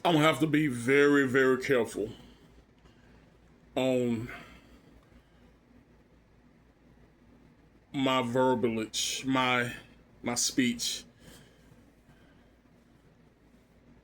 I'm gonna have to be very, very careful on my verbiage, my speech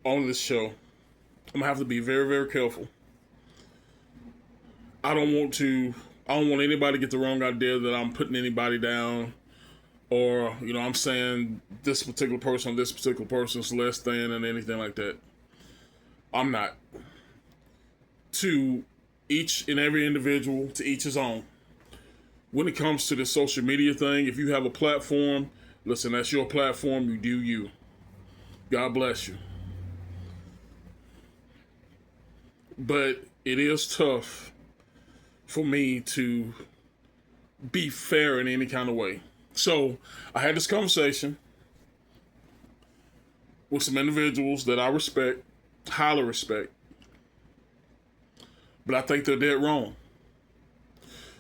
on this show. I'm gonna have to be very, very careful. I don't want to. I don't want anybody to get the wrong idea that I'm putting anybody down, or I'm saying this particular person or this particular person is less than and anything like that. I'm not. To each and every individual, to each his own. When it comes to the social media thing, if you have a platform, listen, that's your platform. You do you. God bless you. But it is tough for me to be fair in any kind of way. So I had this conversation with some individuals that I respect, highly respect, but I think they're dead wrong.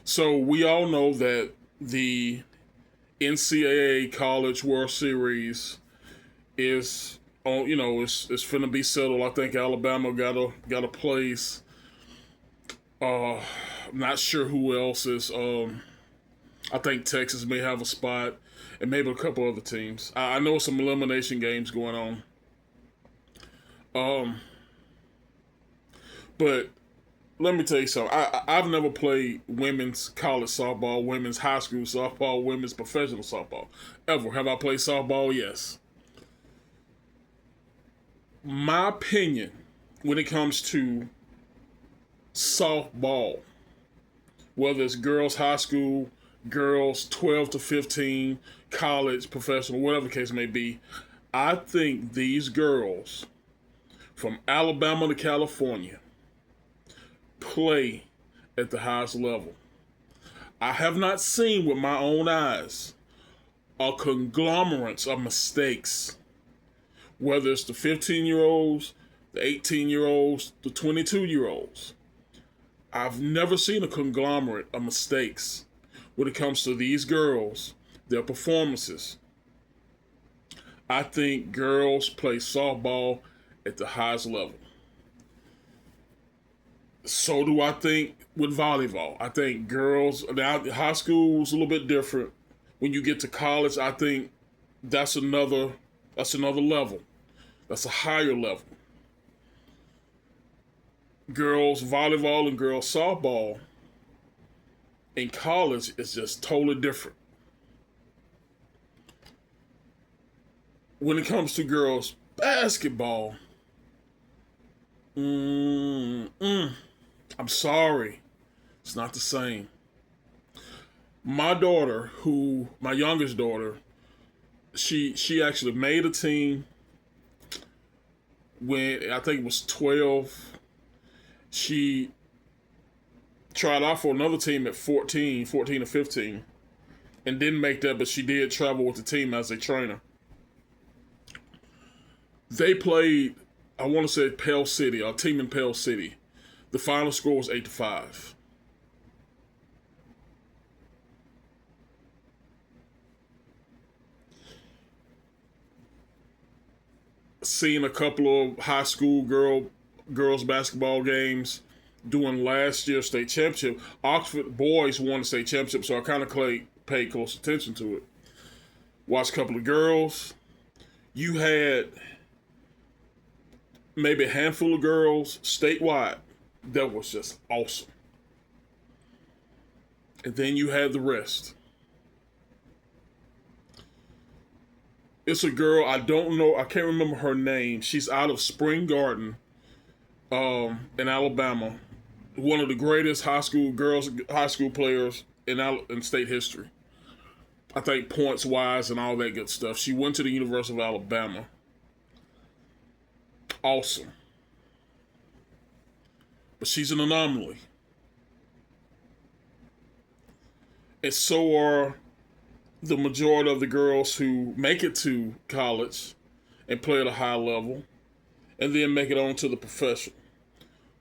So we all know that the NCAA College World Series is on. It's finna be settled. I think Alabama got a place. I'm not sure who else is. I think Texas may have a spot, and maybe a couple other teams. I know some elimination games going on. But let me tell you something. I've never played women's college softball, women's high school softball, women's professional softball. Ever. Have I played softball? Yes. My opinion when it comes to softball, whether it's girls high school, girls 12 to 15, college, professional, whatever the case may be, I think these girls from Alabama to California play at the highest level. I have not seen with my own eyes a conglomerate of mistakes, whether it's the 15-year-olds, the 18-year-olds, the 22-year-olds. I've never seen a conglomerate of mistakes when it comes to these girls, their performances. I think girls play softball at the highest level. So do I think with volleyball. I think girls, now high school is a little bit different. When you get to college, I think that's another level. That's a higher level. Girls volleyball and girls softball in college is just totally different. When it comes to girls basketball, I'm sorry, it's not the same. My daughter, my youngest daughter, she actually made a team when I think it was 12. She tried out for another team at 14 or 15, and didn't make that, but she did travel with the team as a trainer. They played, I want to say Pell City, a team in Pell City. The final score was 8-5. Seen a couple of high school girls basketball games during last year's state championship. Oxford boys won the state championship, so I kind of paid close attention to it. Watched a couple of girls. You had maybe a handful of girls statewide that was just awesome. And then you had the rest. It's a girl, I don't know, I can't remember her name. She's out of Spring Garden, in Alabama. One of the greatest high school players in state history. I think points wise and all that good stuff. She went to the University of Alabama. Awesome. But she's an anomaly. And so are the majority of the girls who make it to college and play at a high level and then make it on to the professional.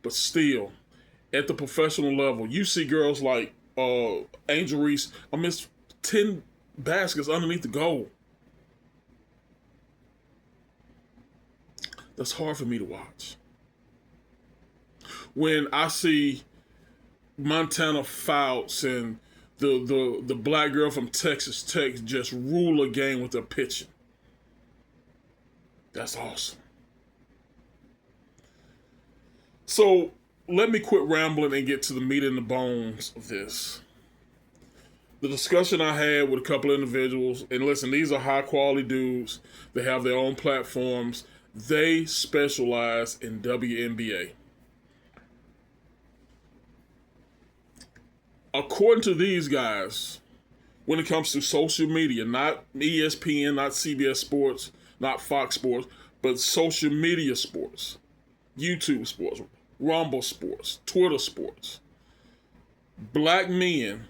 But still, at the professional level, you see girls like Angel Reese. I missed 10 baskets underneath the goal. That's hard for me to watch. when I see Montana Fouts and the black girl from Texas Tech just rule a game with their pitching. That's awesome. So let me quit rambling and get to the meat and the bones of this. The discussion I had with a couple of individuals, and listen, these are high quality dudes. They have their own platforms. They specialize in WNBA. According to these guys, when it comes to social media, not ESPN, not CBS Sports, not Fox Sports, but social media sports, YouTube sports, Rumble sports, Twitter sports, black men,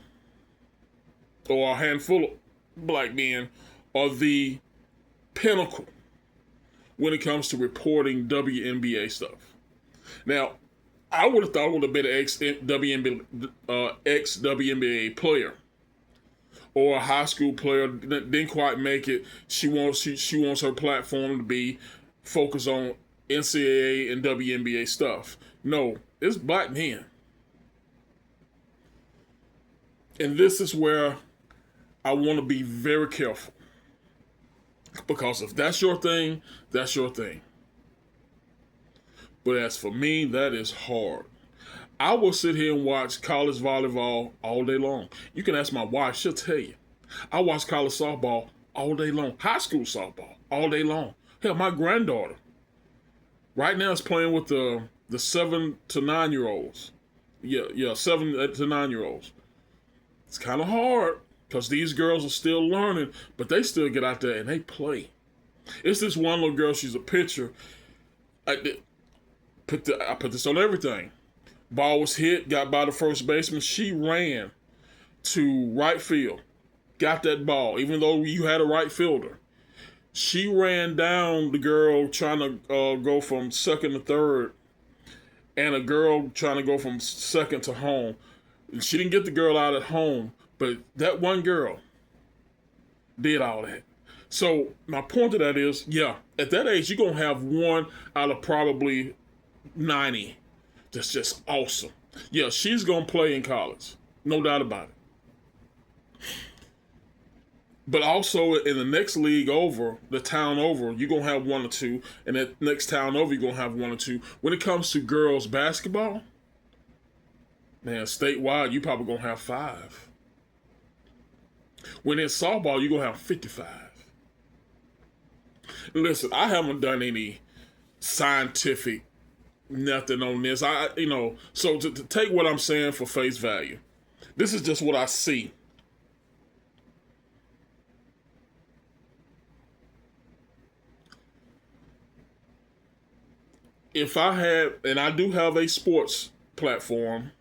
or a handful of black men, are the pinnacle when it comes to reporting WNBA stuff. Now, I would have thought it would have been an ex-WNBA player or a high school player, didn't quite make it. She wants her platform to be focused on NCAA and WNBA stuff. No, it's black men. And this is where I want to be very careful. Because if that's your thing, that's your thing. But as for me, that is hard. I will sit here and watch college volleyball all day long. You can ask my wife, she'll tell you. I watch college softball all day long. High school softball all day long. Hell, my granddaughter right now is playing with the 7 to 9 year olds. Yeah, 7 to 9 year olds. It's kind of hard because these girls are still learning, but they still get out there and they play. It's this one little girl, she's a pitcher. I put this on everything. Ball was hit, got by the first baseman. She ran to right field, got that ball, even though you had a right fielder. She ran down the girl trying to go from second to third, and a girl trying to go from second to home. She didn't get the girl out at home, but that one girl did all that. So my point to that is, yeah, at that age, you're going to have one out of probably 90 that's just awesome. Yeah, she's going to play in college. No doubt about it. But also in the next league over, the town over, you're going to have one or two. And that next town over, you're going to have one or two. When it comes to girls basketball, man, statewide, you probably going to have 5. When it's softball, you're going to have 55. Listen, I haven't done any scientific nothing on this. So to take what I'm saying for face value, this is just what I see. If I had, and I do have a sports platform,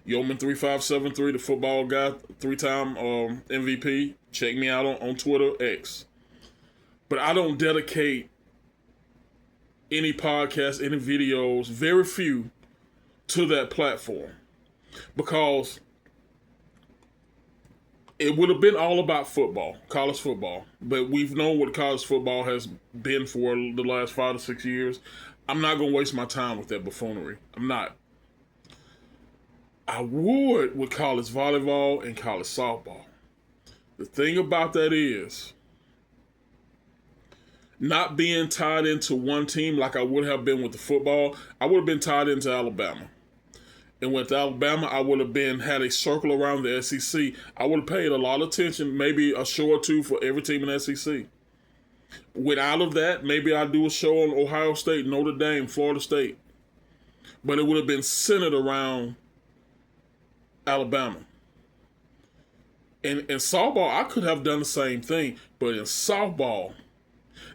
Yeoman 3573, the football guy, 3-time MVP. Check me out on Twitter, X. But I don't dedicate any podcasts, any videos, very few, to that platform. Because it would have been all about football, college football. But we've known what college football has been for the last 5 to 6 years. I'm not going to waste my time with that buffoonery. I'm not. I would with college volleyball and college softball. The thing about that is, not being tied into one team like I would have been with the football, I would have been tied into Alabama. And with Alabama, I would have had a circle around the SEC. I would have paid a lot of attention, maybe a show or two for every team in the SEC. Without of that, maybe I'd do a show on Ohio State, Notre Dame, Florida State. But it would have been centered around Alabama. In softball, I could have done the same thing. But in softball,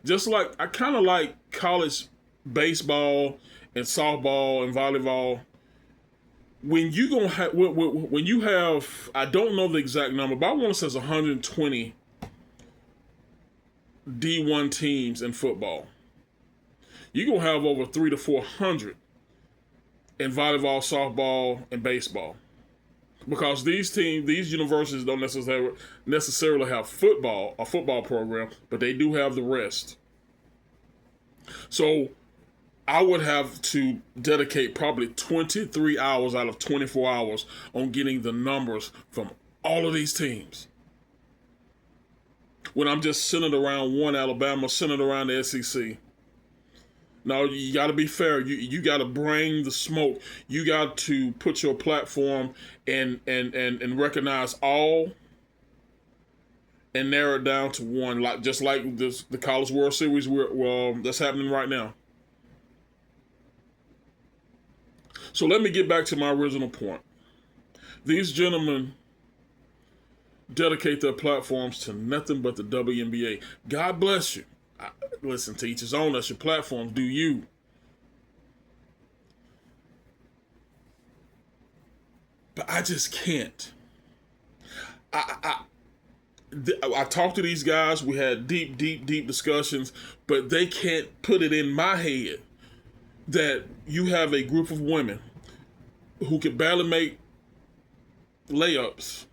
just like I kind of like college baseball and softball and volleyball. When you gonna have, when you have, I don't know the exact number, but I want to say it's 120 D1 teams in football. You're gonna have over 300 to 400 in volleyball, softball, and baseball. Because these universities don't necessarily have a football program, but they do have the rest. So I would have to dedicate probably 23 hours out of 24 hours on getting the numbers from all of these teams. When I'm just centered around one Alabama, centered around the SEC. No, you got to be fair. You got to bring the smoke. You got to put your platform and recognize all and narrow it down to one, like just like the College World Series that's happening right now. So let me get back to my original point. These gentlemen dedicate their platforms to nothing but the WNBA. God bless you. Listen, to each his own. That's your platforms. Do you? But I just can't. I talked to these guys. We had deep discussions, but they can't put it in my head that you have a group of women who can barely make layups.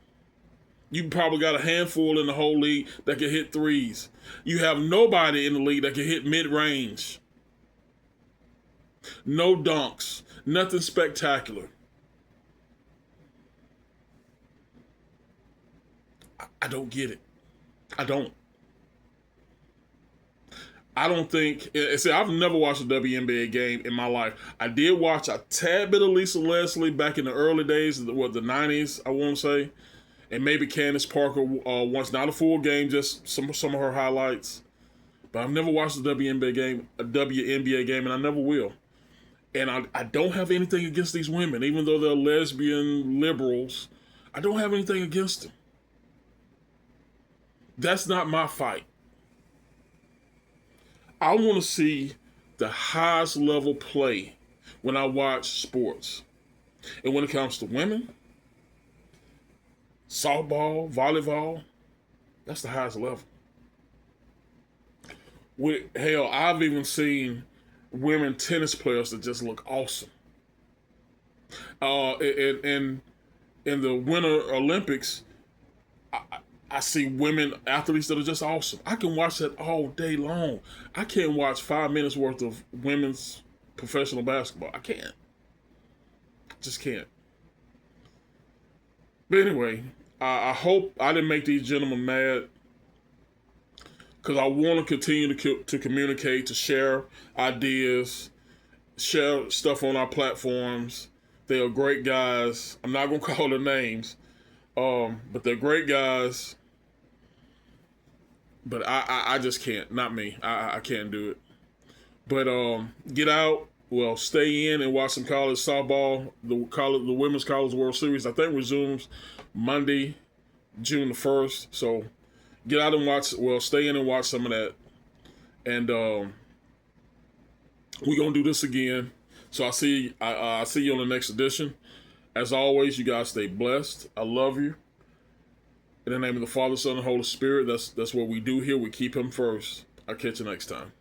You probably got a handful in the whole league that can hit threes. You have nobody in the league that can hit mid-range. No dunks. Nothing spectacular. I don't get it. I don't. I don't think. See, I've never watched a WNBA game in my life. I did watch a tad bit of Lisa Leslie back in the early days, the 90s, I want to say. And maybe Candace Parker once, not a full game, just some of her highlights. But I've never watched a WNBA game, and I never will. And I don't have anything against these women, even though they're lesbian liberals. I don't have anything against them. That's not my fight. I want to see the highest level play when I watch sports. And when it comes to women, softball, volleyball, that's the highest level. Hell, I've even seen women tennis players that just look awesome. In the Winter Olympics, I see women athletes that are just awesome. I can watch that all day long. I can't watch 5 minutes worth of women's professional basketball. I can't. Just can't. But anyway, I hope I didn't make these gentlemen mad, because I want to continue to communicate, to share ideas, share stuff on our platforms. They are great guys. I'm not going to call their names, but they're great guys. But I just can't. Not me. I can't do it. But get out. Well, stay in and watch some college softball. The Women's College World Series, I think, resumes Monday, June the 1st. So get out and watch. Well, stay in and watch some of that. And we're going to do this again. So I see you on the next edition. As always, you guys stay blessed. I love you. In the name of the Father, Son, and Holy Spirit, that's what we do here. We keep him first. I'll catch you next time.